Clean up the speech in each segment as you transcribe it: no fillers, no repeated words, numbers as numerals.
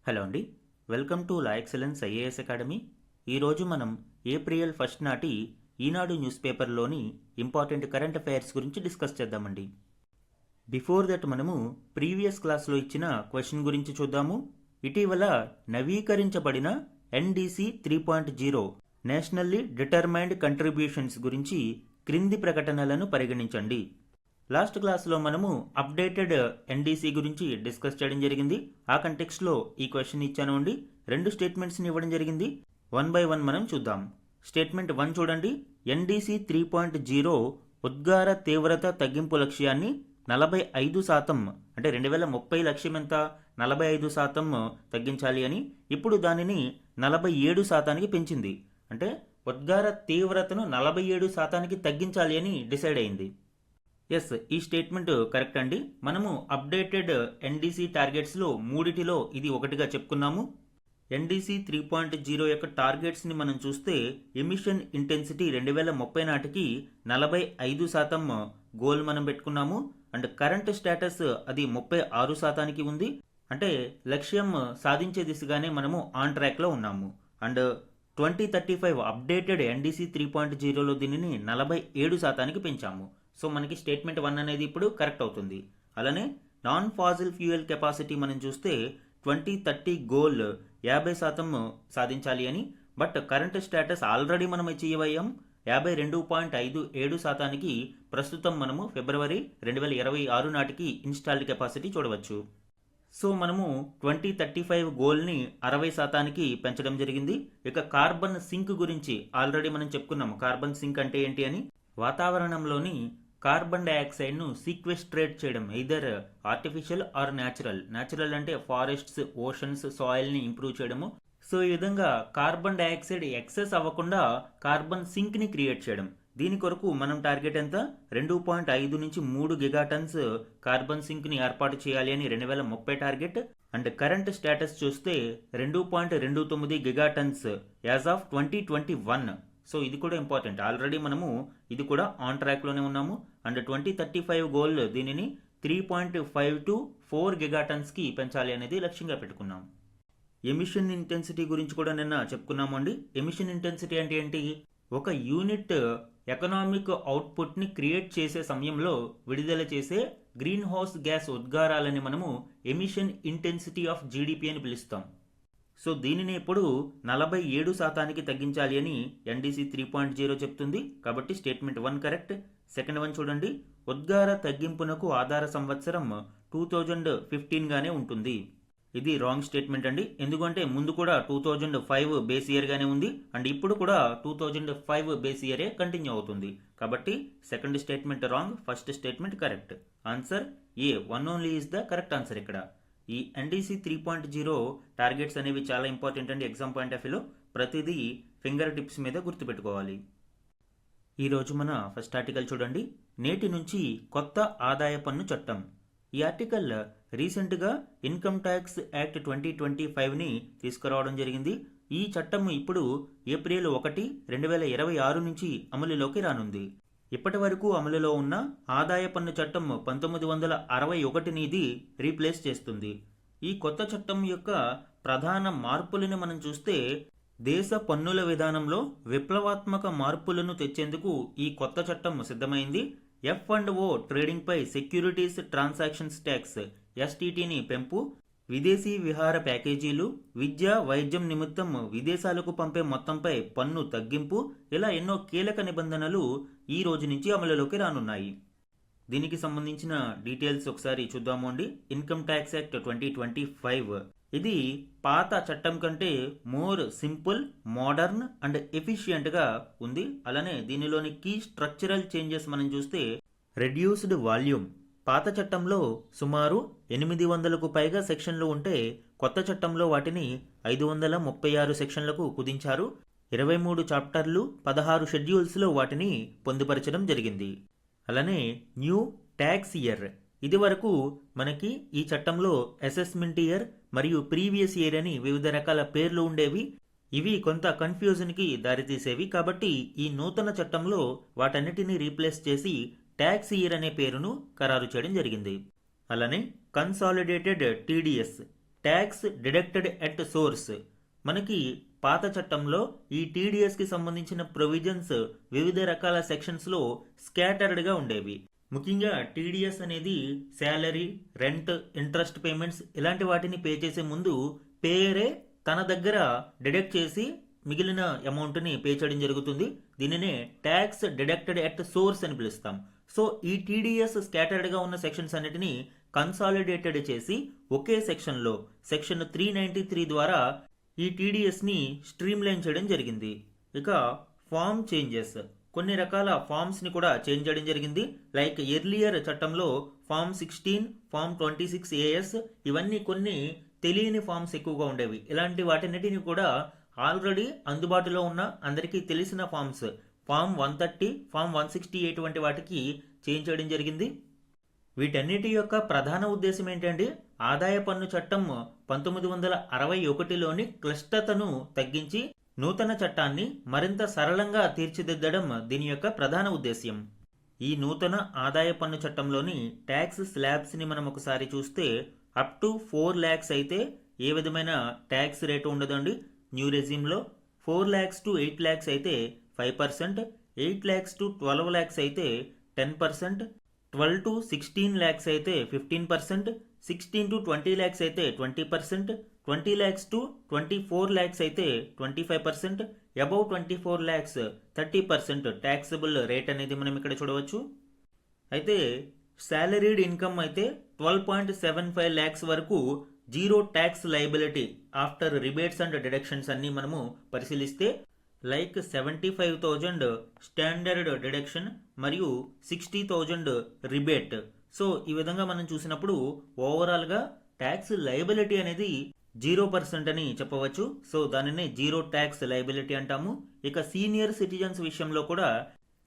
Hello అండి. Welcome to law excellence IAS academy. ఈరోజు మనం ఏప్రిల్ 1 నాటి ఈనాడు న్యూస్ పేపర్లోని ఇంపార్టెంట్ కరెంట్ అఫైర్స్ గురించి డిస్కస్ చేద్దామండి. బిఫోర్ దట్ మనము ప్రీవియస్ క్లాస్లో ఇచ్చిన క్వశ్చన్ గురించి చూద్దాము. ఇటీవల నవీకరించబడిన NDC 3.0 నేషనల్లీ డిటర్మైన్డ్ కంట్రిబ్యూషన్స్ గురించి క్రింది ప్రకటనలను పరిగణించండి. లాస్ట్ క్లాస్లో మనము అప్డేటెడ్ NDC గురించి డిస్కస్ చేయడం జరిగింది. ఆ కంటెక్స్ట్లో ఈ క్వశ్చన్ ఇచ్చాను అండి. 2 స్టేట్మెంట్స్ని ఇవ్వడం జరిగింది. 1 by 1 మనం చూద్దాం. స్టేట్మెంట్ 1 చూడండి. NDC 3.0 ఉద్గార తీవ్రత తగ్గింపు లక్ష్యాన్ని 45% అంటే 2030 లక్ష్యం ఎంత 45% తగ్గించాలి అని ఇప్పుడు దానిని 47%కి పెంచింది. అంటే ఉద్గార తీవ్రతను 47%కి తగ్గించాలి అని డిసైడ్ అయింది. ఎస్, ఈ స్టేట్మెంట్ కరెక్ట్ అండి. మనము అప్డేటెడ్ NDC టార్గెట్స్లో మూడిటిలో ఇది ఒకటిగా చెప్పుకున్నాము. NDC 3.0 యొక్క టార్గెట్స్ని మనం చూస్తే ఎమిషన్ ఇంటెన్సిటీ 2030 నాటికి 45% గోల్ మనం పెట్టుకున్నాము. అండ్ కరెంట్ స్టేటస్ అది 36%కి ఉంది. అంటే లక్ష్యం సాధించే దిశగానే మనము ఆన్ ట్రాక్లో ఉన్నాము. అండ్ 2035 అప్డేటెడ్ NDC 3.0లో దీనిని 47%కి పెంచాము. సో మనకి స్టేట్మెంట్ 1 అనేది ఇప్పుడు కరెక్ట్ అవుతుంది. అలానే నాన్ ఫాజిల్ ఫ్యూయల్ కెపాసిటీ మనం చూస్తే 2030 గోల్ 50% సాధించాలి అని. బట్ కరెంట్ స్టేటస్ ఆల్రెడీ మనం అచీవ్ అయ్యాం. 52.57%కి ప్రస్తుతం మనము ఫిబ్రవరి 2026 నాటికి ఇన్స్టాల్డ్ కెపాసిటీ చూడవచ్చు. సో మనము 2035 గోల్ని 60%కి పెంచడం జరిగింది. ఇక కార్బన్ సింక్ గురించి ఆల్రెడీ మనం చెప్పుకున్నాము. కార్బన్ సింక్ అంటే ఏంటి అని. వాతావరణంలోని కార్బన్ డైఆక్సైడ్ను సీక్వెస్ట్రేట్ చేయడం, ఎయిదర్ ఆర్టిఫిషియల్ ఆర్ న్యాచురల్ అంటే ఫారెస్ట్స్, ఓషన్స్, సాయిల్ని ఇంప్రూవ్ చేయడము. సో ఈ విధంగా కార్బన్ డైఆక్సైడ్ ఎక్సెస్ అవ్వకుండా కార్బన్ సింక్ని క్రియేట్ చేయడం. దీని కొరకు మనం టార్గెట్ ఎంత 2.5 నుంచి 3 గిగాటన్స్ కార్బన్ సింక్ని ఏర్పాటు చేయాలి అని 2030 టార్గెట్. అండ్ కరెంట్ స్టేటస్ చూస్తే 2.29 గిగాటన్స్ యాజ్ ఆఫ్ 2021. సో ఇది కూడా ఇంపార్టెంట్. ఆల్రెడీ మనము ఇది కూడా ఆన్ ట్రాక్లోనే ఉన్నాము. అండ్ 2035 గోల్ దీనిని 3.5 to 4 గిగాటన్స్కి పెంచాలి అనేది లక్ష్యంగా పెట్టుకున్నాం. ఎమిషన్ ఇంటెన్సిటీ గురించి కూడా నిన్న చెప్పుకున్నాము అండి. ఎమిషన్ ఇంటెన్సిటీ అంటే ఏంటి? ఒక యూనిట్ ఎకనామిక్ అవుట్పుట్ని క్రియేట్ చేసే సమయంలో విడుదల చేసే గ్రీన్ హౌస్ గ్యాస్ ఉద్గారాలని మనము ఎమిషన్ ఇంటెన్సిటీ ఆఫ్ GDP అని పిలుస్తాం. సో దీనిని ఇప్పుడు 47%కి తగ్గించాలి అని NDC 3.0 చెప్తుంది. కాబట్టి స్టేట్మెంట్ 1 కరెక్ట్. సెకండ్ 1 చూడండి. ఉద్గార తగ్గింపునకు ఆధార సంవత్సరం 2015 గానే ఉంటుంది. ఇది రాంగ్ స్టేట్మెంట్ అండి. ఎందుకంటే ముందు కూడా 2005 బేస్ ఇయర్ గానే ఉంది. అండ్ ఇప్పుడు కూడా 2005 బేస్ ఇయరే కంటిన్యూ అవుతుంది. కాబట్టి second statement wrong, first statement correct. Answer A 1 only is the correct answer. ఇక్కడ ఈ NDC 3.0 టార్గెట్స్ అనేవి చాలా ఇంపార్టెంట్ అండి. ఎగ్జామ్ పాయింట్ ఆఫ్ వ్యూలో ప్రతిదీ ఫింగర్ టిప్స్ మీద గుర్తుపెట్టుకోవాలి. ఈరోజు మన ఫస్ట్ ఆర్టికల్ చూడండి. నేటి నుంచి కొత్త ఆదాయ పన్ను చట్టం. ఈ ఆర్టికల్ రీసెంట్గా ఇన్కమ్ ట్యాక్స్ యాక్ట్ 2025ని తీసుకురావడం జరిగింది. ఈ చట్టం ఇప్పుడు ఏప్రిల్ 1, 2026 నుంచి అమలులోకి రానుంది. ఇప్పటి వరకు అమలులో ఉన్న ఆదాయ పన్ను చట్టం 1961ని ఇది రీప్లేస్ చేస్తుంది. ఈ కొత్త చట్టం యొక్క ప్రధాన మార్పులను మనం చూస్తే దేశ పన్నుల విధానంలో విప్లవాత్మక మార్పులను తెచ్చేందుకు ఈ కొత్త చట్టం సిద్ధమైంది. F&O ట్రేడింగ్ పై సెక్యూరిటీస్ ట్రాన్సాక్షన్స్ ట్యాక్స్ STTని పెంపు, విదేశీ విహార ప్యాకేజీలు, విద్య, వైద్యం నిమిత్తం విదేశాలకు పంపే మొత్తంపై పన్ను తగ్గింపు, ఇలా ఎన్నో కీలక నిబంధనలు ఈ రోజు నుంచి అమలులోకి రానున్నాయి. దీనికి సంబంధించిన డీటెయిల్స్ ఒకసారి చూద్దాము అండి. ఇన్కమ్ ట్యాక్స్ యాక్ట్ 2025 ఇది పాత చట్టం కంటే మోర్ సింపుల్, మోడర్న్ అండ్ ఎఫిషియంట్గా ఉంది. అలానే దీనిలోని కీ స్ట్రక్చరల్ చేంజెస్ మనం చూస్తే రెడ్యూస్డ్ వాల్యూమ్. పాత చట్టంలో సుమారు 800కు పైగా సెక్షన్లు ఉంటే కొత్త చట్టంలో వాటిని 536 సెక్షన్లకు కుదించారు. 23 చాప్టర్లు, 16 షెడ్యూల్స్లో వాటిని పొందుపరచడం జరిగింది. అలానే న్యూ ట్యాక్స్ ఇయర్. ఇది వరకు మనకి ఈ చట్టంలో అసెస్మెంట్ ఇయర్ మరియు ప్రీవియస్ ఇయర్ అని వివిధ రకాల పేర్లు ఉండేవి. ఇవి కొంత కన్ఫ్యూజన్కి దారితీసేవి. కాబట్టి ఈ నూతన చట్టంలో వాటన్నిటిని రీప్లేస్ చేసి ట్యాక్స్ ఇయర్ అనే పేరును ఖరారు చేయడం జరిగింది. అలానే consolidated TDS tax deducted at source. మనకి పాత చట్టంలో ఈ టీడీఎస్కి సంబంధించిన ప్రొవిజన్స్ వివిధ రకాల సెక్షన్స్లో స్కాటర్డ్గా ఉండేవి. ముఖ్యంగా టీడీఎస్ అనేది శాలరీ, రెంట్, ఇంట్రెస్ట్ పేమెంట్స్ ఇలాంటి వాటిని పే చేసే ముందు పేయరే తన దగ్గర డిడక్ట్ చేసి మిగిలిన అమౌంట్ని పే చేయడం జరుగుతుంది. దీనినే ట్యాక్స్ డిడక్టెడ్ ఎట్ సోర్స్ అని పిలుస్తాం. సో ఈ టీడీఎస్ స్కాటర్డ్గా ఉన్న సెక్షన్స్ అన్నిటినీ కన్సాలిడేటెడ్ చేసి ఒకే సెక్షన్లో సెక్షన్ 393 ద్వారా ఈ టీడీఎస్ని స్ట్రీమ్లైన్ చేయడం జరిగింది. ఇక ఫామ్ చేంజెస్, కొన్ని రకాల ఫామ్స్ని కూడా చేంజ్ చేయడం జరిగింది. లైక్ ఎర్లియర్ చట్టంలో ఫామ్ 16, ఫామ్ 26AS ఇవన్నీ కొన్ని తెలియని ఫామ్స్ ఎక్కువగా ఉండేవి. ఇలాంటి వాటిన్నిటిని కూడా ఆల్రెడీ అందుబాటులో ఉన్న అందరికీ తెలిసిన ఫామ్స్ ఫామ్ 130, ఫామ్ 168 వంటి వాటికి చేంజ్ చేయడం జరిగింది. వీటన్నిటి యొక్క ప్రధాన ఉద్దేశం ఏంటంటే ఆదాయ పన్ను చట్టం 1961లోని క్లిష్టతను తగ్గించి నూతన చట్టాన్ని మరింత సరళంగా తీర్చిదిద్దడం దీని యొక్క ప్రధాన ఉద్దేశ్యం. ఈ నూతన ఆదాయ పన్ను చట్టంలోని ట్యాక్స్ స్లాబ్స్ని మనం ఒకసారి చూస్తే అప్ టు 4 lakhs అయితే ఏ విధమైన ట్యాక్స్ రేటు ఉండదండి. న్యూ రెజ్యూమ్లో 4 lakhs to 8 lakhs అయితే 5%, 8 lakhs to 12 lakhs అయితే 10%, 12 to 16 lakhs అయితే 15%, 16 to 20 lakhs అయితే 20%, 20 lakhs to 24 lakhs అయితే 25%, అబౌవ్ 24 lakhs 30% ట్యాక్సబుల్ రేట్ అనేది మనం ఇక్కడ చూడవచ్చు. అయితే సాలరీడ్ ఇన్కమ్ అయితే 12.75 lakhs వరకు zero tax liability after rebates and deductions అన్ని మనము పరిశీలిస్తే లైక్ 75,000 స్టాండర్డ్ డిడక్షన్ మరియు 60,000 రిబేట్. సో ఈ విధంగా మనం చూసినప్పుడు ఓవరాల్గా ట్యాక్స్ లయబిలిటీ అనేది 0% అని చెప్పవచ్చు. సో దానినే జీరో ట్యాక్స్ లయబిలిటీ అంటాము. ఇక సీనియర్ సిటిజన్స్ విషయంలో కూడా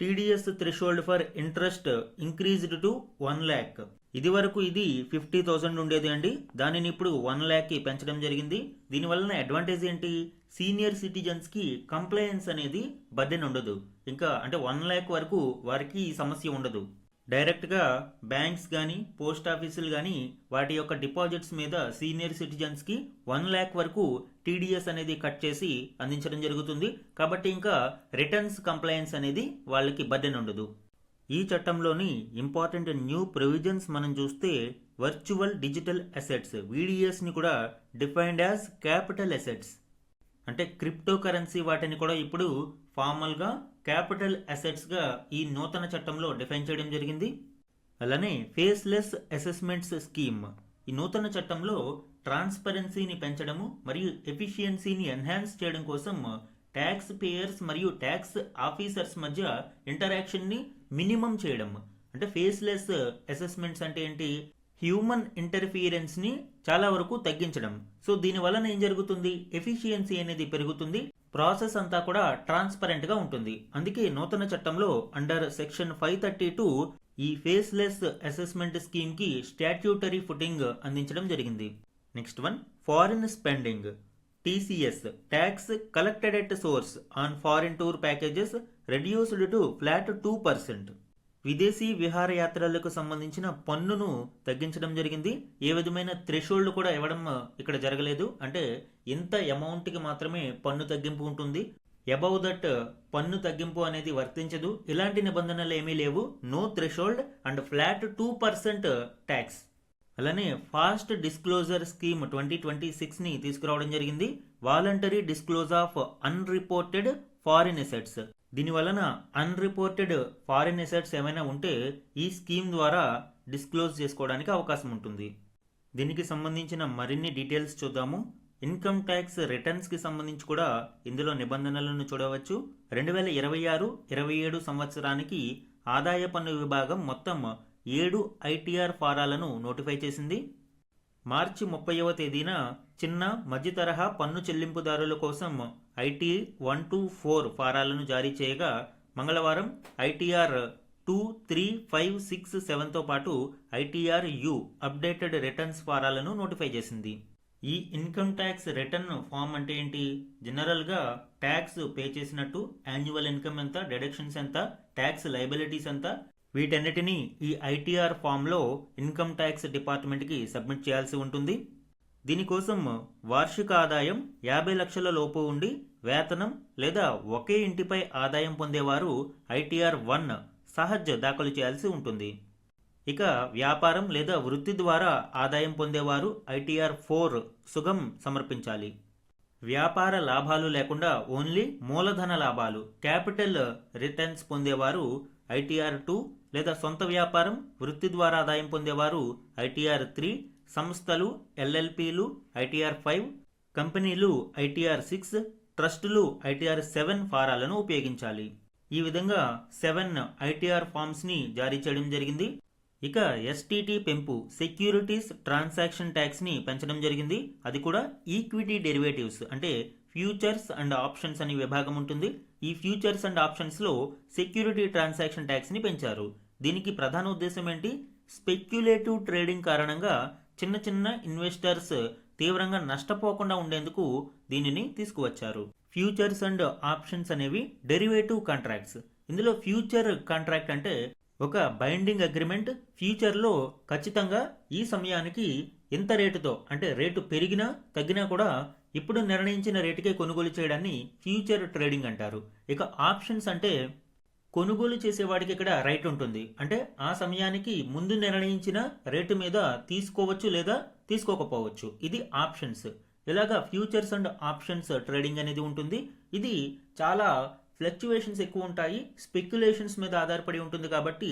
TDS threshold for interest increased to 1 lakh. ఇది వరకు ఇది 50,000 ఉండేది అండి. దానిని ఇప్పుడు 1 lakhకి పెంచడం జరిగింది. దీనివలన అడ్వాంటేజ్ ఏంటి? సీనియర్ సిటిజన్స్కి కంప్లయన్స్ అనేది బర్డెన్ ఉండదు. ఇంకా అంటే 1 lakh వరకు వారికి సమస్య ఉండదు. డైరెక్ట్గా బ్యాంక్స్ కానీ పోస్ట్ ఆఫీసులు కానీ వాటి యొక్క డిపాజిట్స్ మీద సీనియర్ సిటిజన్స్కి 1 lakh వరకు టీడీఎస్ అనేది కట్ చేసి అందించడం జరుగుతుంది. కాబట్టి ఇంకా రిటర్న్స్ కంప్లయన్స్ అనేది వాళ్ళకి బర్డెన్ ఉండదు. ఈ చట్టంలోని ఇంపార్టెంట్ న్యూ ప్రొవిజన్స్ మనం చూస్తే వర్చువల్ డిజిటల్ అసెట్స్ VDSని కూడా డిఫైన్డ్ యాజ్ క్యాపిటల్ అసెట్స్, అంటే క్రిప్టో కరెన్సీ వాటిని కూడా ఇప్పుడు ఫార్మల్గా క్యాపిటల్ అసెట్స్గా ఈ నూతన చట్టంలో డిఫైన్ చేయడం జరిగింది. అలానే ఫేస్లెస్ అసెస్మెంట్స్ స్కీమ్, ఈ నూతన చట్టంలో ట్రాన్స్పరెన్సీని పెంచడము మరియు ఎఫిషియన్సీని ఎన్హాన్స్ చేయడం కోసం ట్యాక్స్ పేయర్స్ మరియు ట్యాక్స్ ఆఫీసర్స్ మధ్య ఇంటరాక్షన్ని మినిమం చేయడం. అంటే ఫేస్లెస్ అసెస్మెంట్స్ అంటే ఏంటి? హ్యూమన్ ఇంటర్ఫియరెన్స్ని చాలా వరకు తగ్గించడం. సో దీని వలన ఏం జరుగుతుంది? ఎఫిషియన్సీ అనేది పెరుగుతుంది, ప్రాసెస్ అంతా కూడా ట్రాన్స్పరెంట్గా ఉంటుంది. అందుకే నూతన చట్టంలో అండర్ సెక్షన్ 532 ఈ ఫేస్లెస్ అసెస్మెంట్ స్కీమ్కి స్టాట్యూటరీ ఫుటింగ్ అందించడం జరిగింది. Next one, foreign spending TCS, tax collected at source on foreign tour packages reduced to flat 2%. విదేశీ విహారయాత్రలకు సంబంధించిన పన్నును తగ్గించడం జరిగింది. ఏ విధమైన థ్రెషోల్డ్ కూడా ఇవ్వడం ఇక్కడ జరగలేదు. అంటే ఇంత అమౌంట్కి మాత్రమే పన్ను తగ్గింపు ఉంటుంది, అబౌవ్ దట్ పన్ను తగ్గింపు అనేది వర్తించదు. ఇలాంటి నిబంధనలు ఏమీ లేవు. No threshold and flat 2% tax. అలానే ఫాస్ట్ డిస్క్లోజర్ స్కీమ్ 2026ని తీసుకురావడం జరిగింది. Voluntary disclose of unreported foreign assets. దీని వలన అన్రిపోర్టెడ్ ఫారిన్ అసెట్స్ ఏమైనా ఉంటే ఈ స్కీమ్ ద్వారా డిస్క్లోజ్ చేసుకోవడానికి అవకాశం ఉంటుంది. దీనికి సంబంధించిన మరిన్ని డీటెయిల్స్ చూద్దాము. ఇన్కమ్ ట్యాక్స్ రిటర్న్స్కి సంబంధించి కూడా ఇందులో నిబంధనలను చూడవచ్చు. 2026-27 సంవత్సరానికి ఆదాయ పన్ను విభాగం మొత్తం 7 ITR ఫారాలను నోటిఫై చేసింది. మార్చి 30వ తేదీన చిన్న మధ్య తరహా పన్ను చెల్లింపుదారుల కోసం IT 124 ఫారాలను జారీ చేయగా మంగళవారం ITR 2, 3, 5, 6, 7తో పాటు ITR U అప్డేటెడ్ రిటర్న్స్ ఫారాలను నోటిఫై చేసింది. ఈ ఇన్కమ్ ట్యాక్స్ రిటర్న్ ఫామ్ అంటే ఏంటి? జనరల్గా ట్యాక్స్ పే చేసినట్టు యాన్యువల్ ఇన్కమ్ ఎంత, డిడక్షన్స్ ఎంత, ట్యాక్స్ లయబిలిటీస్ ఎంత, వీటన్నిటినీ ఈ ITR ఫామ్లో ఇన్కమ్ ట్యాక్స్ డిపార్ట్మెంట్కి సబ్మిట్ చేయాల్సి ఉంటుంది. దీనికోసం వార్షిక ఆదాయం 50 లక్షల లోపు ఉండి వేతనం లేదా ఒకే ఇంటిపై ఆదాయం పొందేవారు ఐటీఆర్ 1 సహజ్ దాఖలు చేయాల్సి ఉంటుంది. ఇక వ్యాపారం లేదా వృత్తి ద్వారా ఆదాయం పొందేవారు ఐటీఆర్ 4 సుగం సమర్పించాలి. వ్యాపార లాభాలు లేకుండా ఓన్లీ మూలధన లాభాలు క్యాపిటల్ రిటర్న్స్ పొందేవారు ఐటీఆర్ 2 లేదా సొంత వ్యాపారం వృత్తి ద్వారా ఆదాయం పొందేవారు ఐటీఆర్ 3, సంస్థలు ఎల్ఎల్పీలు ఐటీఆర్ 5, కంపెనీలు ఐటీఆర్ 6, ట్రస్టులు ఐటీఆర్ 7 ఫారాలను ఉపయోగించాలి. ఈ విధంగా 7 ఐటీఆర్ ఫామ్స్ని జారీ చేయడం జరిగింది. ఇక ఎస్టీటీ పెంపు సెక్యూరిటీస్ ట్రాన్సాక్షన్ ట్యాక్స్ని పెంచడం జరిగింది. అది కూడా ఈక్విటీ డెరివేటివ్స్ అంటే ఫ్యూచర్స్ అండ్ ఆప్షన్స్ అనే విభాగం ఉంటుంది. ఈ ఫ్యూచర్స్ అండ్ ఆప్షన్స్లో సెక్యూరిటీ ట్రాన్సాక్షన్ ట్యాక్స్ని పెంచారు. దీనికి ప్రధాన ఉద్దేశం ఏంటి? స్పెక్యులేటివ్ ట్రేడింగ్ కారణంగా చిన్న చిన్న ఇన్వెస్టర్స్ తీవ్రంగా నష్టపోకుండా ఉండేందుకు దీనిని తీసుకువచ్చారు. ఫ్యూచర్స్ అండ్ ఆప్షన్స్ అనేవి డెరివేటివ్ కాంట్రాక్ట్స్. ఇందులో ఫ్యూచర్ కాంట్రాక్ట్ అంటే ఒక బైండింగ్ అగ్రిమెంట్. ఫ్యూచర్లో ఖచ్చితంగా ఈ సమయానికి ఎంత రేటుతో అంటే రేటు పెరిగినా తగ్గినా కూడా ఇప్పుడు నిర్ణయించిన రేటుకే కొనుగోలు చేయడాన్ని ఫ్యూచర్ ట్రేడింగ్ అంటారు. ఇక ఆప్షన్స్ అంటే కొనుగోలు చేసేవాడికి ఇక్కడ రైట్ ఉంటుంది. అంటే ఆ సమయానికి ముందు నిర్ణయించిన రేటు మీద తీసుకోవచ్చు లేదా తీసుకోకపోవచ్చు. ఇది ఆప్షన్స్. ఇలాగా ఫ్యూచర్స్ అండ్ ఆప్షన్స్ ట్రేడింగ్ అనేది ఉంటుంది. ఇది చాలా ఫ్లక్చువేషన్స్ ఎక్కువ ఉంటాయి, స్పెక్యులేషన్స్ మీద ఆధారపడి ఉంటుంది. కాబట్టి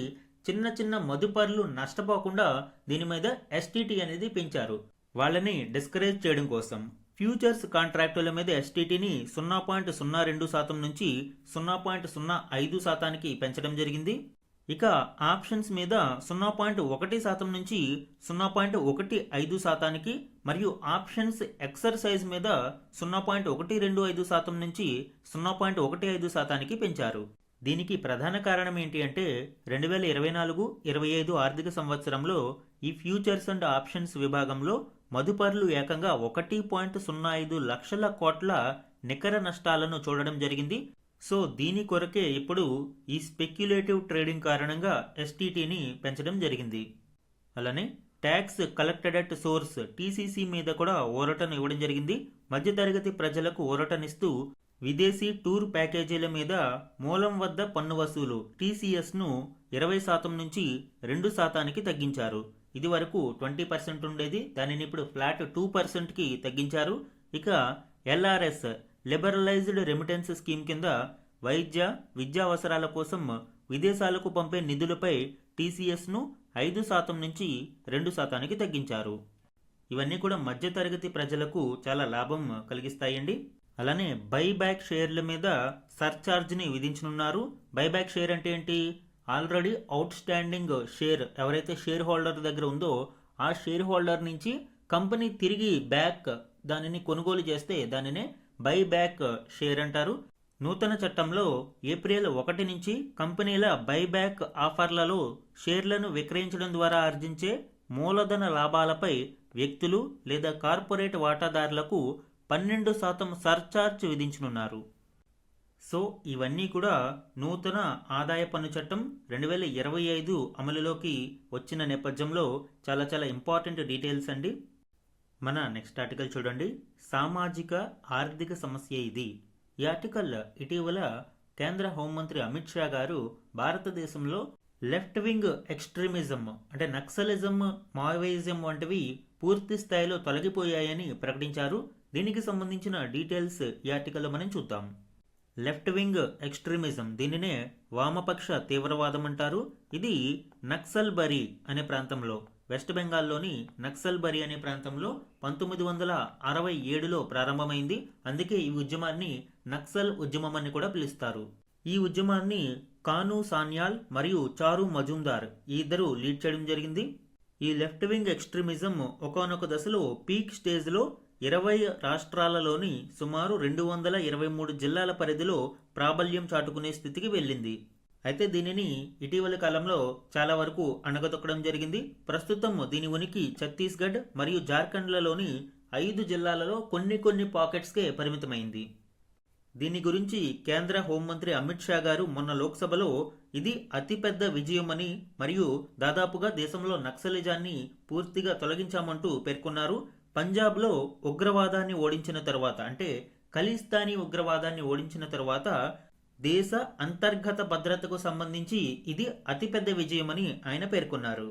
చిన్న చిన్న మదుపర్లు నష్టపోకుండా దీని మీద ఎస్టీటీ అనేది పెంచారు, వాళ్ళని డిస్కరేజ్ చేయడం కోసం. ఫ్యూచర్స్ కాంట్రాక్టుల మీద ఎస్టీటీని 0.02% నుంచి 0.05%కి పెంచడం జరిగింది. ఇక ఆప్షన్స్ మీద 0.1% నుంచి 0.15%కి మరియు ఆప్షన్స్ ఎక్సర్సైజ్ మీద 0.125% నుంచి 0.15%కి పెంచారు. దీనికి ప్రధాన కారణం ఏంటి అంటే 2024-25 ఆర్థిక సంవత్సరంలో ఈ ఫ్యూచర్స్ అండ్ ఆప్షన్స్ విభాగంలో మదుపర్లు ఏకంగా 1.05 లక్షల కోట్ల నికర నష్టాలను చూడడం జరిగింది. సో దీని కొరకే ఇప్పుడు ఈ స్పెక్యులేటివ్ ట్రేడింగ్ కారణంగా ఎస్టీటీని పెంచడం జరిగింది. అలానే tax collected at source TCC మీద కూడా ఊరటను ఇవ్వడం జరిగింది. మధ్యతరగతి ప్రజలకు ఊరటనిస్తూ విదేశీ టూర్ ప్యాకేజీల మీద మూలం వద్ద పన్ను వసూలు టీసీఎస్ను 20% నుంచి 2%కి తగ్గించారు. ఇది వరకు 20% ఉండేది, దానిని ఇప్పుడు ఫ్లాట్ 2%కి తగ్గించారు. ఇక ఎల్ఆర్ఎస్ లిబరలైజ్డ్ రెమిటెన్స్ స్కీమ్ కింద వైద్య విద్యా అవసరాల కోసం విదేశాలకు పంపే నిధులపై టీసీఎస్ను 5% నుంచి 2%కి తగ్గించారు. ఇవన్నీ కూడా మధ్యతరగతి ప్రజలకు చాలా లాభం కలిగిస్తాయండి. అలానే బైబ్యాక్ షేర్ల మీద సర్చార్జ్ని విధించనున్నారు. బైబ్యాక్ షేర్ అంటే ఏంటి? ఆల్రెడీ అవుట్ స్టాండింగ్ షేర్ ఎవరైతే షేర్ హోల్డర్ దగ్గర ఉందో ఆ షేర్ హోల్డర్ నుంచి కంపెనీ తిరిగి బ్యాక్ దానిని కొనుగోలు చేస్తే దానినే బైబ్యాక్ షేర్ అంటారు. నూతన చట్టంలో ఏప్రిల్ 1 నుంచి కంపెనీల బైబ్యాక్ ఆఫర్లలో షేర్లను విక్రయించడం ద్వారా ఆర్జించే మూలధన లాభాలపై వ్యక్తులు లేదా కార్పొరేట్ వాటాదారులకు 12% సర్చార్జ్ విధించనున్నారు. సో ఇవన్నీ కూడా నూతన ఆదాయ పన్ను చట్టం 2025 అమలులోకి వచ్చిన నేపథ్యంలో చాలా చాలా ఇంపార్టెంట్ డీటెయిల్స్ అండి. మన నెక్స్ట్ ఆర్టికల్ చూడండి. సామాజిక ఆర్థిక సమస్య ఇది. ఈ ఆర్టికల్ ఇటీవల కేంద్ర హోంమంత్రి అమిత్ షా గారు భారతదేశంలో లెఫ్ట్ వింగ్ ఎక్స్ట్రీమిజం అంటే నక్సలిజం, మావోయిజం వంటివి పూర్తి స్థాయిలో తొలగిపోయాయని ప్రకటించారు. దీనికి సంబంధించిన డీటెయిల్స్ ఈ ఆర్టికల్లో మనం చూద్దాం. లెఫ్ట్ వింగ్ ఎక్స్ట్రీమిజం, దీనినే వామపక్ష తీవ్రవాదం అంటారు. ఇది నక్సల్బరీ అనే ప్రాంతంలో, వెస్ట్ బెంగాల్లోని నక్సల్బరీ అనే ప్రాంతంలో 1967లో ప్రారంభమైంది. అందుకే ఈ ఉద్యమాన్ని నక్సల్ ఉద్యమం అని కూడా పిలుస్తారు. ఈ ఉద్యమాన్ని కాను సాన్యాల్ మరియు చారు మజుందార్ ఈ ఇద్దరు లీడ్ చేయడం జరిగింది. ఈ లెఫ్ట్ వింగ్ ఎక్స్ట్రీమిజం ఒకానొక దశలో పీక్ స్టేజ్లో 20 రాష్ట్రాలలోని సుమారు 223 జిల్లాల పరిధిలో ప్రాబల్యం చాటుకునే స్థితికి వెళ్ళింది. అయితే దీనిని ఇటీవలి కాలంలో చాలా వరకు అణగదొక్కడం జరిగింది. ప్రస్తుతం దీని ఉనికి ఛత్తీస్గఢ్ మరియు జార్ఖండ్లలోని 5 జిల్లాలలో కొన్ని పాకెట్స్కే పరిమితమైంది. దీని గురించి కేంద్ర హోంమంత్రి అమిత్ షా గారు మొన్న లోక్సభలో ఇది అతిపెద్ద విజయమని మరియు దాదాపుగా దేశంలో నక్సలిజాన్ని పూర్తిగా తొలగించామంటూ పేర్కొన్నారు. పంజాబ్లో ఉగ్రవాదాన్ని ఓడించిన తర్వాత, అంటే ఖలిస్తానీ ఉగ్రవాదాన్ని ఓడించిన తర్వాత దేశ అంతర్గత భద్రతకు సంబంధించి ఇది అతిపెద్ద విజయమని ఆయన పేర్కొన్నారు.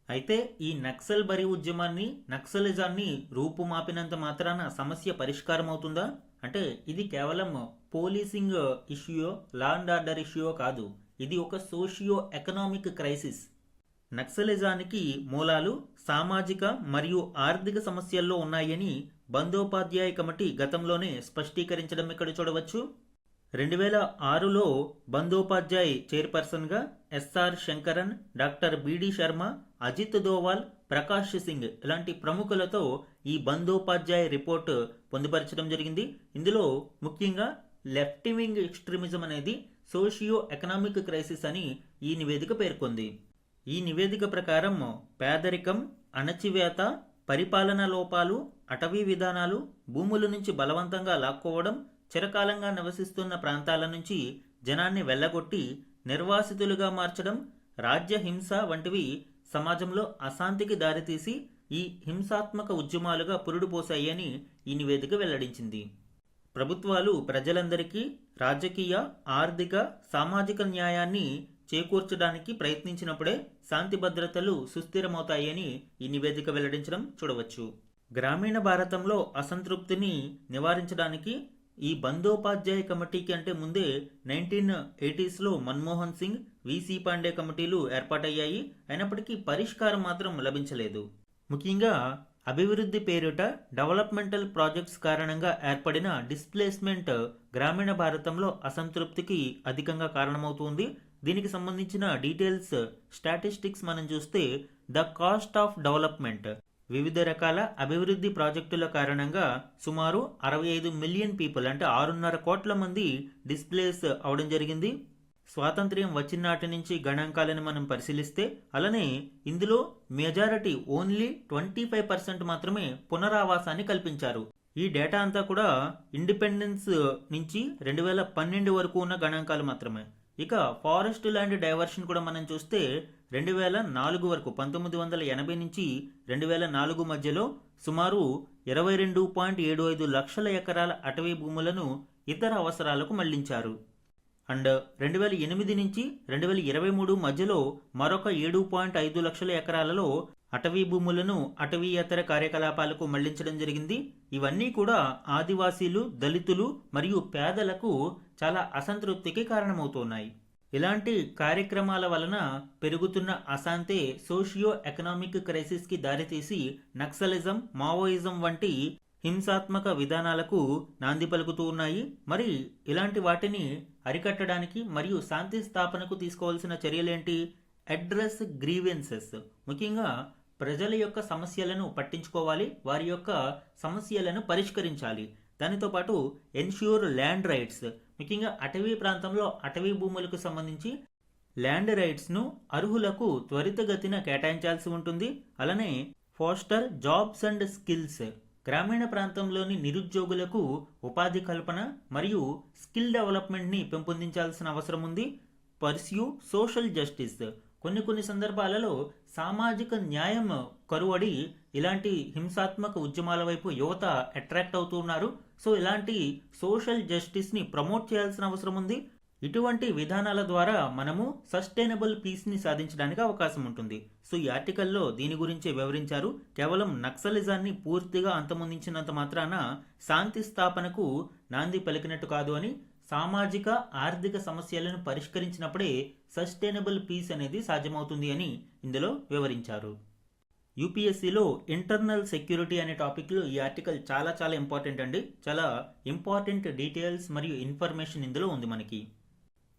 అయితే ఈ నక్సల్ బరి ఉద్యమాన్ని, నక్సలిజాన్ని రూపుమాపినంత మాత్రాన సమస్య పరిష్కారం అవుతుందా అంటే ఇది కేవలం పోలీసింగ్ ఇష్యూయో, లా అండ్ ఆర్డర్ ఇష్యూయో కాదు. ఇది ఒక సోషియో ఎకనామిక్ క్రైసిస్. నక్సలిజానికి మూలాలు సామాజిక మరియు ఆర్థిక సమస్యల్లో ఉన్నాయని బందోపాధ్యాయ కమిటీ గతంలోనే స్పష్టీకరించడం ఇక్కడ చూడవచ్చు. 2006లో బందోపాధ్యాయ్ చైర్పర్సన్గా ఎస్ఆర్ శంకరన్, డాక్టర్ బిడి శర్మ, అజిత్ దోవాల్, ప్రకాష్ సింగ్ ఇలాంటి ప్రముఖులతో ఈ బందోపాధ్యాయ్ రిపోర్ట్ పొందుపరచడం జరిగింది. ఇందులో ముఖ్యంగా లెఫ్ట్ వింగ్ ఎక్స్ట్రీమిజం అనేది సోషియో ఎకనామిక్ క్రైసిస్ అని ఈ నివేదిక పేర్కొంది. ఈ నివేదిక ప్రకారం పేదరికం, అణచివేత, పరిపాలన లోపాలు, అటవీ విధానాలు, భూముల నుంచి బలవంతంగా లాక్కోవడం, చిరకాలంగా నివసిస్తున్న ప్రాంతాల నుంచి జనాన్ని వెళ్లగొట్టి నిర్వాసితులుగా మార్చడం, రాజ్య హింస వంటివి సమాజంలో అశాంతికి దారితీసి ఈ హింసాత్మక ఉద్యమాలుగా పురుడుపోశాయని ఈ నివేదిక వెల్లడించింది. ప్రభుత్వాలు ప్రజలందరికీ రాజకీయ, ఆర్థిక, సామాజిక న్యాయాన్ని చేకూర్చడానికి ప్రయత్నించినప్పుడే శాంతి భద్రతలు సుస్థిరమవుతాయని ఈ నివేదిక వెల్లడించడం చూడవచ్చు. గ్రామీణ భారతంలో అసంతృప్తిని నివారించడానికి ఈ బందోపాధ్యాయ కమిటీకి అంటే ముందే 1980sలో మన్మోహన్ సింగ్, విసి పాండే కమిటీలు ఏర్పాటయ్యాయి. అయినప్పటికీ పరిష్కారం మాత్రం లభించలేదు. ముఖ్యంగా అభివృద్ధి పేరిట డెవలప్మెంటల్ ప్రాజెక్ట్స్ కారణంగా ఏర్పడిన డిస్ప్లేస్మెంట్ గ్రామీణ భారతంలో అసంతృప్తికి అధికంగా కారణమవుతుంది. దీనికి సంబంధించిన డీటెయిల్స్, స్టాటిస్టిక్స్ మనం చూస్తే ద కాస్ట్ ఆఫ్ డెవలప్మెంట్, వివిధ రకాల అభివృద్ధి ప్రాజెక్టుల కారణంగా సుమారు 65 మిలియన్ పీపుల్ అంటే 6.5 కోట్ల మంది డిస్ప్లేస్ అవడం జరిగింది. స్వాతంత్ర్యం వచ్చిన నాటి నుంచి గణాంకాలను మనం పరిశీలిస్తే అలానే ఇందులో మెజారిటీ ఓన్లీ 25% మాత్రమే పునరావాసాన్ని కల్పించారు. ఈ డేటా అంతా కూడా ఇండిపెండెన్స్ నుంచి 2012 వరకు ఉన్న గణాంకాలు మాత్రమే. ఇక ఫారెస్ట్ ల్యాండ్ డైవర్షన్ కూడా మనం చూస్తే 2004 వరకు 1980 నుంచి 2004 మధ్యలో సుమారు 22.75 లక్షల ఎకరాల అటవీ భూములను ఇతర అవసరాలకు మళ్లించారు. అండ్ 2008 నుంచి 2023 మధ్యలో మరొక 7.5 లక్షల ఎకరాలలో అటవీ భూములను అటవీయేతర కార్యకలాపాలకు మళ్లించడం జరిగింది. ఇవన్నీ కూడా ఆదివాసీలు, దళితులు మరియు పేదలకు చాలా అసంతృప్తికి కారణమవుతున్నాయి. ఇలాంటి కార్యక్రమాల వలన పెరుగుతున్న అశాంతే సోషియో ఎకనామిక్ క్రైసిస్కి దారితీసి నక్సలిజం, మావోయిజం వంటి హింసాత్మక విధానాలకు నాంది పలుకుతూ ఉన్నాయి. మరి ఇలాంటి వాటిని అరికట్టడానికి మరియు శాంతి స్థాపనకు తీసుకోవాల్సిన చర్యలేంటి? అడ్రస్ గ్రీవెన్సెస్, ముఖ్యంగా ప్రజల యొక్క సమస్యలను పట్టించుకోవాలి, వారి యొక్క సమస్యలను పరిష్కరించాలి. దానితో పాటు ఎన్ష్యూర్ ల్యాండ్ రైట్స్, ముఖ్యంగా అటవీ ప్రాంతంలో అటవీ భూములకు సంబంధించి ల్యాండ్ రైట్స్ను అర్హులకు త్వరితగతిన కేటాయించాల్సి ఉంటుంది. అలానే ఫోస్టర్ జాబ్స్ అండ్ స్కిల్స్, గ్రామీణ ప్రాంతంలోని నిరుద్యోగులకు ఉపాధి కల్పన మరియు స్కిల్ డెవలప్మెంట్ని పెంపొందించాల్సిన అవసరం ఉంది. పర్స్యూ సోషల్ జస్టిస్, కొన్ని సందర్భాలలో సామాజిక న్యాయం కరువడి ఇలాంటి హింసాత్మక ఉద్యమాల వైపు యువత అట్రాక్ట్ అవుతున్నారు. సో ఇలాంటి సోషల్ జస్టిస్ని ప్రమోట్ చేయాల్సిన అవసరం ఉంది. ఇటువంటి విధానాల ద్వారా మనము సస్టైనబుల్ పీస్ని సాధించడానికి అవకాశం ఉంటుంది. సో ఈ ఆర్టికల్లో దీని గురించి వివరించారు. కేవలం నక్సలిజాన్ని పూర్తిగా అంతమొందించినంత మాత్రాన శాంతి స్థాపనకు నాంది పలికినట్టు కాదు అని, సామాజిక ఆర్థిక సమస్యలను పరిష్కరించినప్పుడే సస్టైనబుల్ పీస్ అనేది సాధ్యమవుతుంది అని ఇందులో వివరించారు. యూపీఎస్సీలో ఇంటర్నల్ సెక్యూరిటీ అనే టాపిక్లో ఈ ఆర్టికల్ చాలా ఇంపార్టెంట్ అండి. చాలా ఇంపార్టెంట్ డీటెయిల్స్ మరియు ఇన్ఫర్మేషన్ ఇందులో ఉంది మనకి.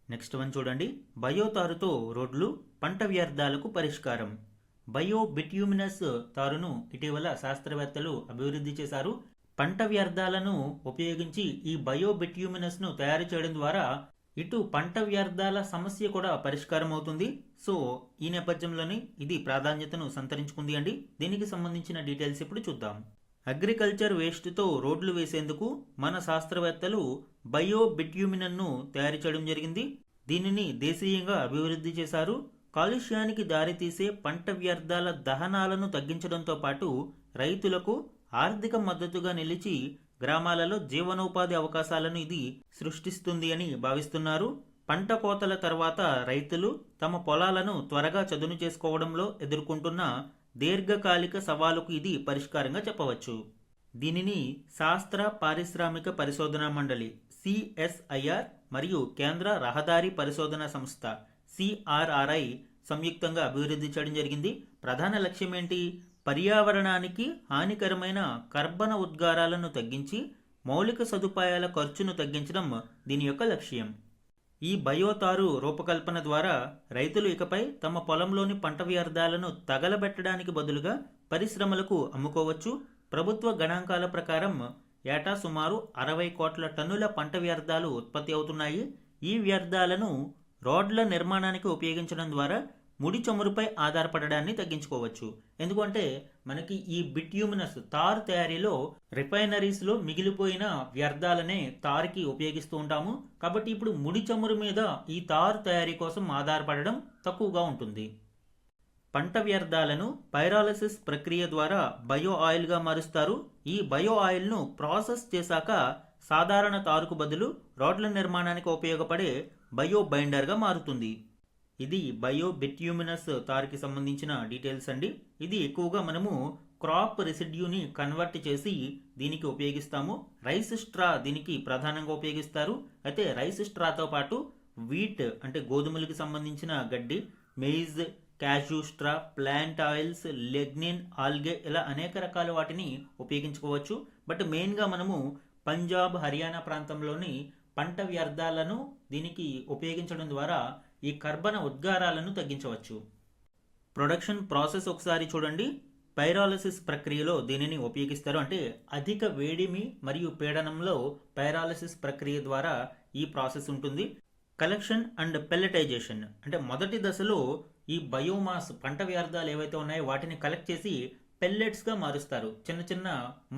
నెక్స్ట్ వన్ చూడండి, బయోతారుతో రోడ్లు, పంట వ్యర్థాలకు పరిష్కారం. బయో బిట్యూమినస్ తారును ఇటీవల శాస్త్రవేత్తలు అభివృద్ధి చేశారు. పంట వ్యర్థాలను ఉపయోగించి ఈ బయో బిట్యూమినస్ను తయారు చేయడం ద్వారా ఇటు పంట వ్యర్థాల సమస్య కూడా పరిష్కారం అవుతుంది. సో ఈ నేపథ్యంలోనే ఇది ప్రాధాన్యతను సంతరించుకుంది అండి. దీనికి సంబంధించిన డీటెయిల్స్ ఇప్పుడు చూద్దాం. అగ్రికల్చర్ వేస్ట్తో రోడ్లు వేసేందుకు మన శాస్త్రవేత్తలు బయో బిట్యూమినన్ను తయారు చేయడం జరిగింది. దీనిని దేశీయంగా అభివృద్ధి చేశారు. కాలుష్యానికి దారితీసే పంట వ్యర్థాల దహనాలను తగ్గించడంతో పాటు రైతులకు ఆర్థిక మద్దతుగా నిలిచి గ్రామాలలో జీవనోపాధి అవకాశాలను ఇది సృష్టిస్తుంది అని భావిస్తున్నారు. పంట కోతల తర్వాత రైతులు తమ పొలాలను త్వరగా చదును చేసుకోవడంలో ఎదుర్కొంటున్న దీర్ఘకాలిక సవాలుకు ఇది పరిష్కారంగా చెప్పవచ్చు. దీనిని శాస్త్ర పారిశ్రామిక పరిశోధనా మండలి సిఎస్ఐఆర్ మరియు కేంద్ర రహదారి పరిశోధన సంస్థ సిఆర్ఆర్ఐ సంయుక్తంగా అభివృద్ధి చేయడం జరిగింది. ప్రధాన లక్ష్యం ఏంటి? పర్యావరణానికి హానికరమైన కర్బన ఉద్గారాలను తగ్గించి మౌలిక సదుపాయాల ఖర్చును తగ్గించడం దీని యొక్క లక్ష్యం. ఈ బయోతారు రూపకల్పన ద్వారా రైతులు ఇకపై తమ పొలంలోని పంట వ్యర్థాలను తగలబెట్టడానికి బదులుగా పరిశ్రమలకు అమ్ముకోవచ్చు. ప్రభుత్వ గణాంకాల ప్రకారం ఏటా సుమారు 60 కోట్ల టన్నుల పంట వ్యర్థాలు ఉత్పత్తి అవుతున్నాయి. ఈ వ్యర్థాలను రోడ్ల నిర్మాణానికి ఉపయోగించడం ద్వారా ముడి చమురుపై ఆధారపడడాన్ని తగ్గించుకోవచ్చు. ఎందుకంటే మనకి ఈ బిట్యూమినస్ తారు తయారీలో రిఫైనరీస్లో మిగిలిపోయిన వ్యర్థాలనే తారుకి ఉపయోగిస్తూ ఉంటాము. కాబట్టి ఇప్పుడు ముడి చమురు మీద ఈ తారు తయారీ కోసం ఆధారపడడం తక్కువగా ఉంటుంది. పంట వ్యర్థాలను పైరాలసిస్ ప్రక్రియ ద్వారా బయో ఆయిల్గా మారుస్తారు. ఈ బయో ఆయిల్ను ప్రాసెస్ చేశాక సాధారణ తారుకు బదులు రోడ్ల నిర్మాణానికి ఉపయోగపడే బయో బైండర్గా మారుతుంది. ఇది బయో బిట్యూమినస్ తారుకి సంబంధించిన డీటెయిల్స్ అండి. ఇది ఎక్కువగా మనము క్రాప్ రెసిడ్యూని కన్వర్ట్ చేసి దీనికి ఉపయోగిస్తాము. రైస్ స్ట్రా దీనికి ప్రధానంగా ఉపయోగిస్తారు. అయితే రైస్ స్ట్రాతో పాటు వీట్ అంటే గోధుమలకు సంబంధించిన గడ్డి, maize, cashew straw, plant oils, lignin, algae ఇలా అనేక రకాల వాటిని ఉపయోగించుకోవచ్చు. బట్ మెయిన్గా మనము పంజాబ్, హర్యానా ప్రాంతంలోని పంట వ్యర్థాలను దీనికి ఉపయోగించడం ద్వారా ఈ కర్బన ఉద్గారాలను తగ్గించవచ్చు. ప్రొడక్షన్ ప్రాసెస్ ఒకసారి చూడండి. పైరాలసిస్ ప్రక్రియలో దీనిని ఉపయోగిస్తారు. అంటే అధిక వేడిమి మరియు పీడనంలో పైరాలసిస్ ప్రక్రియ ద్వారా ఈ ప్రాసెస్ ఉంటుంది. కలెక్షన్ అండ్ పెల్లటైజేషన్ అంటే మొదటి దశలో ఈ బయోమాస్ పంట వ్యర్థాలు ఏవైతే ఉన్నాయో వాటిని కలెక్ట్ చేసి పెల్లెట్స్గా మారుస్తారు. చిన్న చిన్న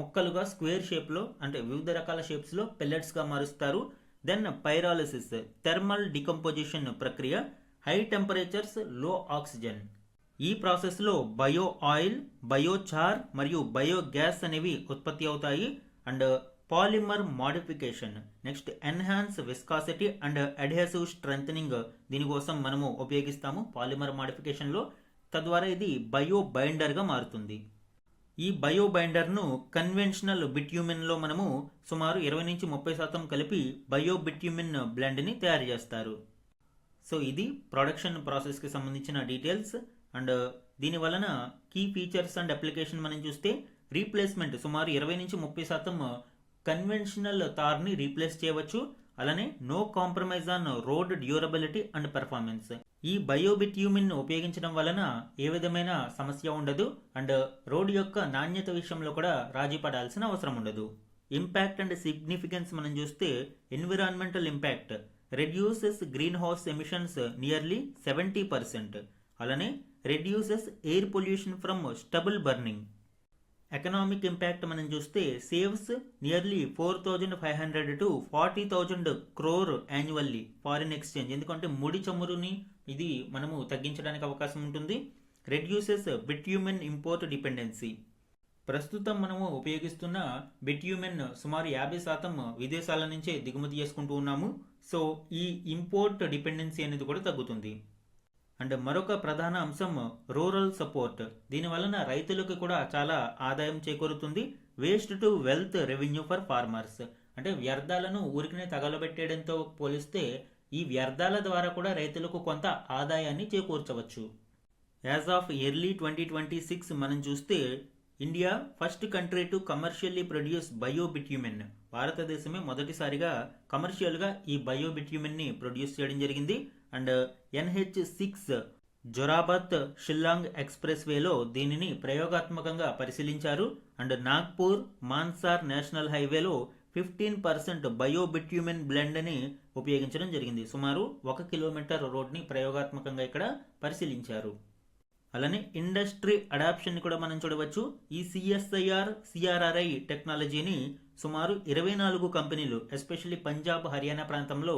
ముక్కలుగా స్క్వేర్ షేప్లో అంటే వివిధ రకాల షేప్స్లో పెల్లెట్స్గా మారుస్తారు. దెన్ పైరాలసిస్ థర్మల్ డికంపోజిషన్ ప్రక్రియ, హై టెంపరేచర్స్, లో ఆక్సిజన్. ఈ ప్రాసెస్లో బయో ఆయిల్, బయోచార్ మరియు బయోగ్యాస్ అనేవి ఉత్పత్తి అవుతాయి. And polymer modification, next enhance viscosity and adhesive strengthening దీనికోసం మనము ఉపయోగిస్తాము పాలిమర్ మాడిఫికేషన్లో. తద్వారా ఇది బయో బైండర్గా మారుతుంది. ఈ బయో బైండర్ను కన్వెన్షనల్ బిట్యూమిన్లో మనము సుమారు 20-30% కలిపి బయో బిట్యూమిన్ బ్లెండ్ని తయారు చేస్తారు. సో ఇది ప్రొడక్షన్ ప్రాసెస్కి సంబంధించిన డీటెయిల్స్. అండ్ దీని వలన కీ ఫీచర్స్ అండ్ అప్లికేషన్ మనం చూస్తే రీప్లేస్మెంట్ సుమారు 20-30% కన్వెన్షనల్ తార్ని రీప్లేస్ చేయవచ్చు. అలానే no compromise on road durability and performance. ఈ బయోబిట్యూమిన్ ఉపయోగించడం వలన ఏ విధమైన సమస్య ఉండదు. అండ్ రోడ్ యొక్క నాణ్యత విషయంలో కూడా రాజీ పడాల్సిన అవసరం ఉండదు. ఇంపాక్ట్ అండ్ సిగ్నిఫికెన్స్ మనం చూస్తే environmental impact reduces greenhouse emissions nearly 70%. అలానే reduces air pollution from stubble burning. Economic impact మనం చూస్తే saves nearly 4,500 to 40,000 crore annually foreign exchange. ఎందుకంటే ముడి చమురుని ఇది మనము తగ్గించడానికి అవకాశం ఉంటుంది. Reduces bitumen import dependency. ప్రస్తుతం మనము ఉపయోగిస్తున్న బిట్యూమెన్ సుమారు 50% విదేశాల నుంచే దిగుమతి చేసుకుంటూ ఉన్నాము. సో ఈ ఇంపోర్ట్ డిపెండెన్సీ అనేది కూడా తగ్గుతుంది. అండ్ మరొక ప్రధాన అంశం రూరల్ సపోర్ట్. దీని వలన రైతులకు కూడా చాలా ఆదాయం చేకూరుతుంది. Waste to wealth revenue for farmers. అంటే వ్యర్థాలను ఊరికినే తగలబెట్టేయడంతో పోలిస్తే ఈ వ్యర్థాల ద్వారా కూడా రైతులకు కొంత ఆదాయాన్ని చేకూర్చవచ్చు. యాజ్ ఆఫ్ ఎర్లీ 2026 మనం చూస్తే India first country to commercially produce biobitumen. భారతదేశమే మొదటిసారిగా కమర్షియల్గా ఈ బయోబిట్యూమెన్ని ప్రొడ్యూస్ చేయడం జరిగింది. అండ్ NH6 జొరాబత్ షిల్లాంగ్ ఎక్స్ప్రెస్ వేలో దీనిని ప్రయోగాత్మకంగా పరిశీలించారు. అండ్ నాగ్పూర్ మాన్సార్ నేషనల్ హైవేలో 15% బయోబిట్యూమెన్ బ్లెండ్ని ఉపయోగించడం జరిగింది. సుమారు 1 కిలోమీటర్ రోడ్ని ప్రయోగాత్మకంగా ఇక్కడ పరిశీలించారు. అలానే ఇండస్ట్రీ అడాప్షన్ కూడా మనం చూడవచ్చు. ఈ CSIR-CRRI టెక్నాలజీని సుమారు 24 కంపెనీలు ఎస్పెషల్లీ పంజాబ్, హర్యానా ప్రాంతంలో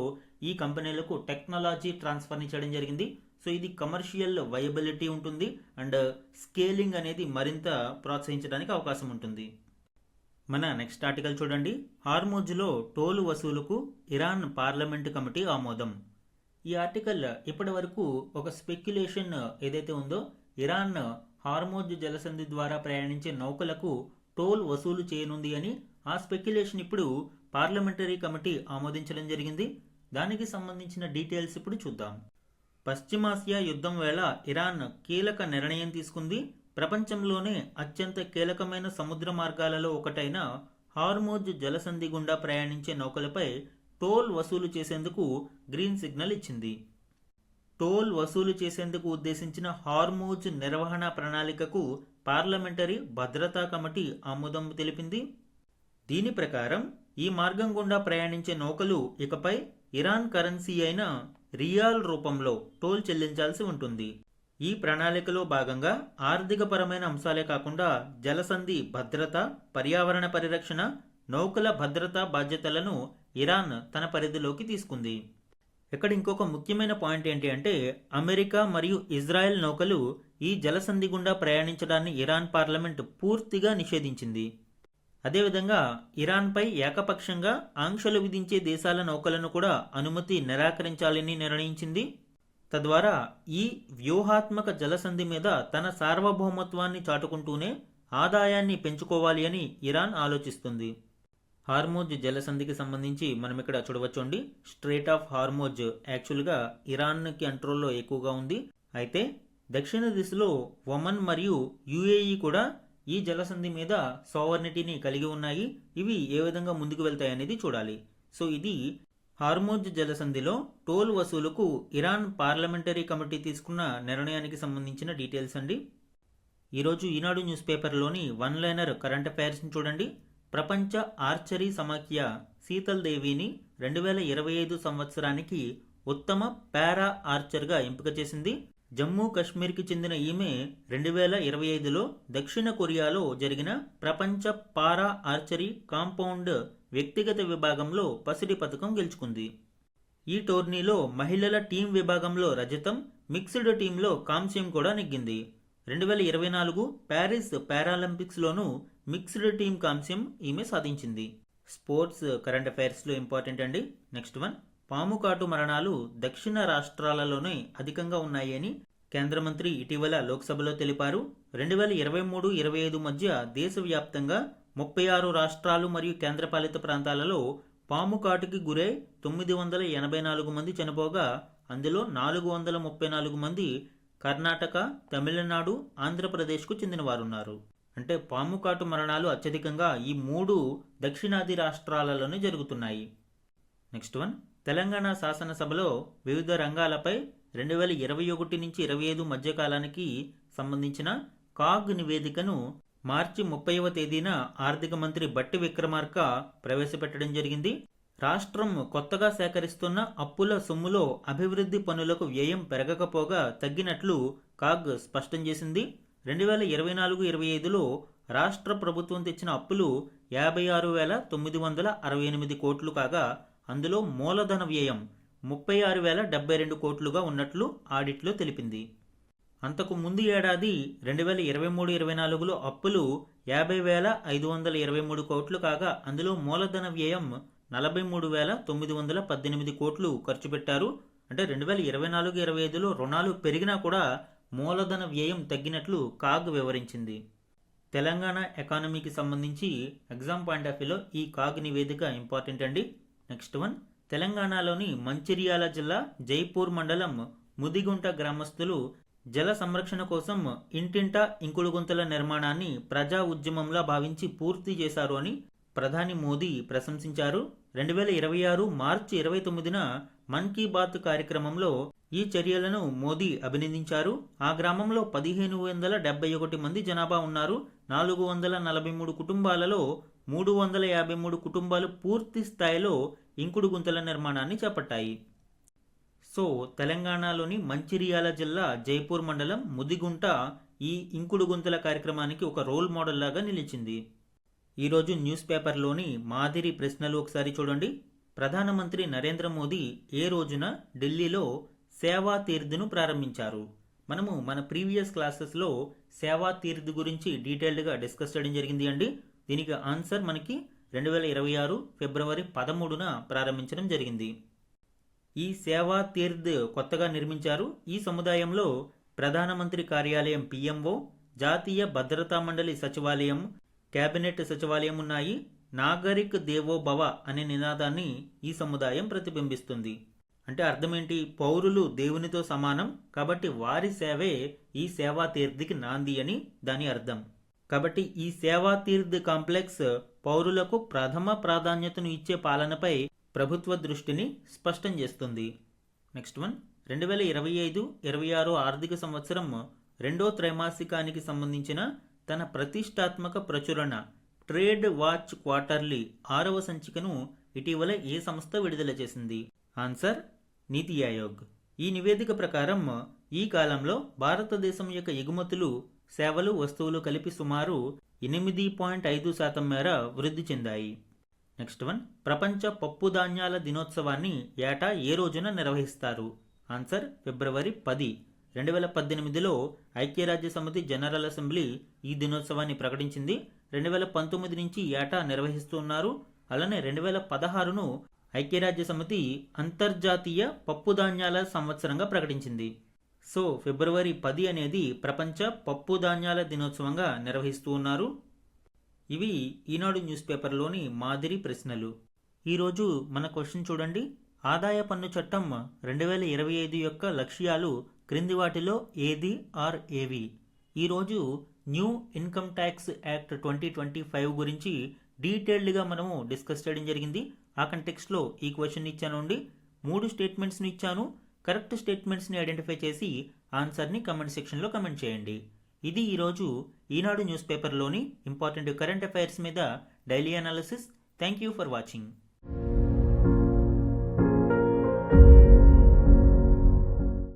ఈ కంపెనీలకు టెక్నాలజీ ట్రాన్స్ఫర్ని చేయడం జరిగింది. సో ఇది కమర్షియల్ వైయబిలిటీ ఉంటుంది అండ్ స్కేలింగ్ అనేది మరింత ప్రోత్సహించడానికి అవకాశం ఉంటుంది. మన నెక్స్ట్ ఆర్టికల్ చూడండి. హార్మోజ్లో టోలు వసూలుకు ఇరాన్ పార్లమెంటు కమిటీ ఆమోదం. ఈ ఆర్టికల్ ఇప్పటి వరకు ఒక స్పెక్యులేషన్ ఏదైతే ఉందో, ఇరాన్ హార్మోజ్ జలసంధి ద్వారా ప్రయాణించే నౌకలకు టోల్ వసూలు చేయనుంది అని ఆ స్పెక్యులేషన్ ఇప్పుడు పార్లమెంటరీ కమిటీ ఆమోదించడం జరిగింది. దానికి సంబంధించిన డీటెయిల్స్ ఇప్పుడు చూద్దాం. పశ్చిమాసియా యుద్ధం వేళ ఇరాన్ కీలక నిర్ణయం తీసుకుంది. ప్రపంచంలోనే అత్యంత కీలకమైన సముద్ర మార్గాలలో ఒకటైన హార్మోజ్ జలసంధి గుండా ప్రయాణించే నౌకలపై టోల్ వసూలు చేసేందుకు గ్రీన్ సిగ్నల్ ఇచ్చింది. టోల్ వసూలు చేసేందుకు ఉద్దేశించిన హార్మోజ్ నిర్వహణ ప్రణాళికకు పార్లమెంటరీ భద్రతా కమిటీ ఆమోదం తెలిపింది. దీని ప్రకారం ఈ మార్గం గుండా ప్రయాణించే నౌకలు ఇకపై ఇరాన్ కరెన్సీ అయిన రియాల్ రూపంలో టోల్ చెల్లించాల్సి ఉంటుంది. ఈ ప్రణాళికలో భాగంగా ఆర్థికపరమైన అంశాలే కాకుండా జలసంధి భద్రత, పర్యావరణ పరిరక్షణ, నౌకల భద్రతా బాధ్యతలను ఇరాన్ తన పరిధిలోకి తీసుకుంది. ఇక్కడ ఇంకొక ముఖ్యమైన పాయింట్ ఏంటి అంటే, అమెరికా మరియు ఇజ్రాయెల్ నౌకలు ఈ జలసంధి గుండా ప్రయాణించడాన్ని ఇరాన్ పార్లమెంట్ పూర్తిగా నిషేధించింది. అదేవిధంగా ఇరాన్పై ఏకపక్షంగా ఆంక్షలు విధించే దేశాల నౌకలను కూడా అనుమతి నిరాకరించాలని నిర్ణయించింది. తద్వారా ఈ వ్యూహాత్మక జలసంధి మీద తన సార్వభౌమత్వాన్ని చాటుకుంటూనే ఆదాయాన్ని పెంచుకోవాలి అని ఇరాన్ ఆలోచిస్తుంది. హార్మోజ్ జలసంధికి సంబంధించి మనం ఇక్కడ చూడవచ్చండి. స్ట్రేట్ ఆఫ్ హార్మోజ్ యాక్చువల్గా ఇరాన్ కంట్రోల్లో ఎక్కువగా ఉంది. అయితే దక్షిణ దిశలో ఒమన్ మరియు యుఏఈ కూడా ఈ జలసంధి మీద సోవర్నిటీని కలిగి ఉన్నాయి. ఇవి ఏ విధంగా ముందుకు వెళ్తాయనేది చూడాలి. సో ఇది హార్మోజ్ జలసంధిలో టోల్ వసూలుకు ఇరాన్ పార్లమెంటరీ కమిటీ తీసుకున్న నిర్ణయానికి సంబంధించిన డీటెయిల్స్ అండి. ఈరోజు ఈనాడు న్యూస్ పేపర్లోని వన్ లైనర్ కరెంట్ అఫైర్స్ని చూడండి. ప్రపంచ ఆర్చరీ సమాఖ్య శీతల్ దేవిని 2025 సంవత్సరానికి ఉత్తమ పారా ఆర్చర్గా ఎంపిక చేసింది. జమ్మూ కాశ్మీర్కి చెందిన ఈమె 2025లో దక్షిణ కొరియాలో జరిగిన ప్రపంచ పారా ఆర్చరీ కాంపౌండ్ వ్యక్తిగత విభాగంలో పసిడి పథకం గెలుచుకుంది. ఈ టోర్నీలో మహిళల టీం విభాగంలో రజతం, మిక్స్డ్ టీంలో కాంస్యం కూడా నెగ్గింది. 2024 ప్యారిస్ పారాలింపిక్స్లోనూ మిక్స్డ్ టీం కాంస్యం ఈమె సాధించింది. స్పోర్ట్స్ కరెంట్ అఫైర్స్లో ఇంపార్టెంట్ అండి. నెక్స్ట్ వన్, పాము కాటు మరణాలు దక్షిణ రాష్ట్రాలలోనే అధికంగా ఉన్నాయని కేంద్ర మంత్రి ఇటీవల లోక్సభలో తెలిపారు. 2023-25 మధ్య దేశవ్యాప్తంగా 36 రాష్ట్రాలు మరియు కేంద్రపాలిత ప్రాంతాలలో పాము కాటుకి గురై 984 మంది చనిపోగా అందులో 434 మంది కర్ణాటక, తమిళనాడు, ఆంధ్రప్రదేశ్కు చెందినవారున్నారు. అంటే పాము కాటు మరణాలు అత్యధికంగా ఈ 3 దక్షిణాది రాష్ట్రాలలోనే జరుగుతున్నాయి. నెక్స్ట్ వన్, తెలంగాణ శాసనసభలో వివిధ రంగాలపై 2021-25 మధ్య కాలానికి సంబంధించిన కాగ్ నివేదికను మార్చి 30వ తేదీన ఆర్థిక మంత్రి బట్టి విక్రమార్క ప్రవేశపెట్టడం జరిగింది. రాష్ట్రం కొత్తగా సేకరిస్తున్న అప్పుల సొమ్ములో అభివృద్ధి పనులకు వ్యయం పెరగకపోగా తగ్గినట్లు కాగ్ స్పష్టం చేసింది. 2024-25లో రాష్ట్ర ప్రభుత్వం తెచ్చిన అప్పులు 56,968 కోట్లు కాగా అందులో మూలధన వ్యయం 36,072 కోట్లుగా ఉన్నట్లు ఆడిట్లో తెలిపింది. అంతకు ముందు ఏడాది 2023-24లో అప్పులు 50,523 కోట్లు కాగా అందులో మూలధన వ్యయం 43,918 కోట్లు ఖర్చు పెట్టారు. అంటే 2024-25లో రుణాలు పెరిగినా కూడా మూలధన వ్యయం తగ్గినట్లు కాగ్ వివరించింది. తెలంగాణ ఎకానమీకి సంబంధించి ఎగ్జామ్ పాయింట్ ఆఫ్ వ్యూలో ఈ కాగ్ నివేదిక ఇంపార్టెంట్ అండి. నెక్స్ట్ వన్, తెలంగాణలోని మంచిర్యాల జిల్లా జైపూర్ మండలం ముదిగుంట గ్రామస్తులు జల సంరక్షణ కోసం ఇంటింటా ఇంకుడు గుంతల నిర్మాణాన్ని ప్రజా ఉద్యమంలా భావించి పూర్తి చేశారు అని ప్రధాని మోదీ ప్రశంసించారు. 2026 మార్చి 29న మన్ కీ బాత్ కార్యక్రమంలో ఈ చర్యలను మోదీ అభినందించారు. ఆ గ్రామంలో 1571 మంది జనాభా ఉన్నారు. 443 కుటుంబాలలో 353 కుటుంబాలు పూర్తి స్థాయిలో ఇంకుడు గుంతల నిర్మాణాన్ని చేపట్టాయి. సో తెలంగాణలోని మంచిర్యాల జిల్లా జైపూర్ మండలం ముదిగుంట ఈ ఇంకుడు గుంతల కార్యక్రమానికి ఒక రోల్ మోడల్ లాగా నిలిచింది. ఈరోజు న్యూస్ పేపర్లోని మాదిరి ప్రశ్నలు ఒకసారి చూడండి. ప్రధానమంత్రి నరేంద్ర మోదీ ఏ రోజున ఢిల్లీలో సేవా తీర్థ్ను ప్రారంభించారు? మన ప్రీవియస్ క్లాసెస్లో సేవా తీర్థ్ గురించి డీటెయిల్డ్గా డిస్కస్ చేయడం జరిగింది అండి. దీనికి ఆన్సర్ మనకి 2026 ఫిబ్రవరి 13న ప్రారంభించడం జరిగింది. ఈ సేవా తీర్థ్ కొత్తగా నిర్మించారు. ఈ సముదాయంలో ప్రధానమంత్రి కార్యాలయం పిఎంఓ, జాతీయ భద్రతా మండలి సచివాలయం, కేబినెట్ సచివాలయం ఉన్నాయి. నాగరిక్ దేవో భవ అనే నినాదాన్ని ఈ సముదాయం ప్రతిబింబిస్తుంది. అంటే అర్థం ఏంటి? పౌరులు దేవునితో సమానం కాబట్టి వారి సేవే ఈ సేవా తీర్థికి నాంది అని దాని అర్థం. కాబట్టి ఈ సేవా తీర్థ్ కాంప్లెక్స్ పౌరులకు ప్రథమ ప్రాధాన్యతను ఇచ్చే పాలనపై ప్రభుత్వ దృష్టిని స్పష్టం చేస్తుంది. నెక్స్ట్ వన్, 2025-26 ఆర్థిక సంవత్సరం రెండో త్రైమాసికానికి సంబంధించిన తన ప్రతిష్టాత్మక ప్రచురణ ట్రేడ్ వాచ్ క్వార్టర్లీ 6వ సంచికను ఇటీవల ఏ సంస్థ విడుదల చేసింది? ఆన్సర్ నీతి ఆయోగ్. ఈ నివేదిక ప్రకారం ఈ కాలంలో భారతదేశం యొక్క ఎగుమతులు, సేవలు, వస్తువులు కలిపి సుమారు 8.5% మేర వృద్ధి చెందాయి. నెక్స్ట్ వన్, ప్రపంచ పప్పు ధాన్యాల దినోత్సవాన్ని ఏటా ఏ రోజున నిర్వహిస్తారు? ఆన్సర్ ఫిబ్రవరి 10. 2018లో ఐక్యరాజ్య సమితి జనరల్ అసెంబ్లీ ఈ దినోత్సవాన్ని ప్రకటించింది. 2019 నుంచి ఏటా నిర్వహిస్తున్నారు. అలానే 2016ను ఐక్యరాజ్య సమితి అంతర్జాతీయ పప్పుధాన్యాల సంవత్సరంగా ప్రకటించింది. సో ఫిబ్రవరి 10 అనేది ప్రపంచ పప్పుధాన్యాల దినోత్సవంగా నిర్వహిస్తూ ఉన్నారు. ఇవి ఈనాడు న్యూస్ పేపర్లోని మాదిరి ప్రశ్నలు. ఈరోజు మన క్వశ్చన్ చూడండి. ఆదాయ పన్ను చట్టం 2025 యొక్క లక్ష్యాలు క్రింది వాటిలో ఏది ఆర్ ఏవి? ఈరోజు న్యూ ఇన్కమ్ ట్యాక్స్ యాక్ట్ 2025 గురించి డీటెయిల్డ్గా మనము డిస్కస్ చేయడం జరిగింది. ఆ కంటెక్స్ట్లో ఈ క్వశ్చన్ ఇచ్చానండి. 3 స్టేట్మెంట్స్ని ఇచ్చాను. కరెక్ట్ స్టేట్మెంట్స్ని ఐడెంటిఫై చేసి ఆన్సర్ని కమెంట్ సెక్షన్లో కమెంట్ చేయండి. ఇది ఈరోజు Eenadu news పేపర్లోని important current affairs మీద daily analysis. Thank you for watching.